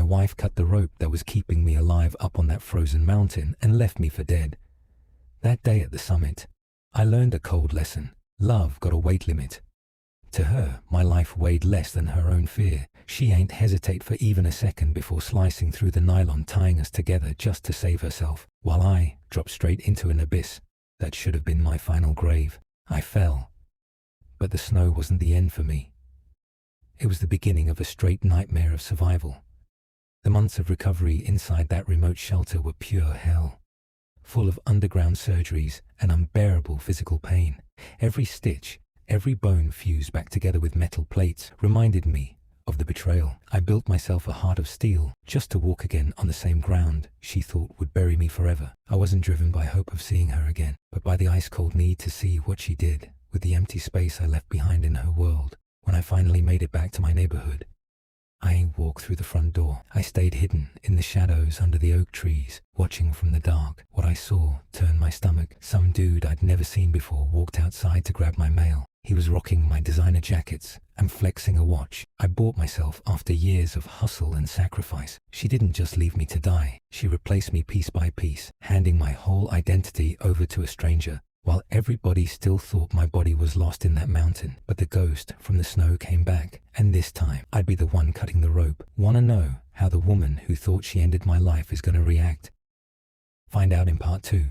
wife cut the rope that was keeping me alive up on that frozen mountain and left me for dead. That day at the summit, I learned a cold lesson. Love got a weight limit. To her, my life weighed less than her own fear. She ain't hesitate for even a second before slicing through the nylon tying us together just to save herself, while I dropped straight into an abyss that should have been my final grave. I fell, but the snow wasn't the end for me. It was the beginning of a straight nightmare of survival. The months of recovery inside that remote shelter were pure hell, full of underground surgeries and unbearable physical pain. Every stitch, every bone fused back together with metal plates reminded me of the betrayal. I built myself a heart of steel just to walk again on the same ground she thought would bury me forever. I wasn't driven by hope of seeing her again, but by the ice-cold need to see what she did with the empty space I left behind in her world. When I finally made it back to my neighborhood, I ain't walked through the front door. I stayed hidden in the shadows under the oak trees, watching from the dark. What I saw turned my stomach. Some dude I'd never seen before walked outside to grab my mail. He was rocking my designer jackets and flexing a watch I bought myself after years of hustle and sacrifice. She didn't just leave me to die. She replaced me piece by piece, handing my whole identity over to a stranger, while everybody still thought my body was lost in that mountain. But the ghost from the snow came back, and this time I'd be the one cutting the rope. Wanna know how the woman who thought she ended my life is gonna react? Find out in part 2.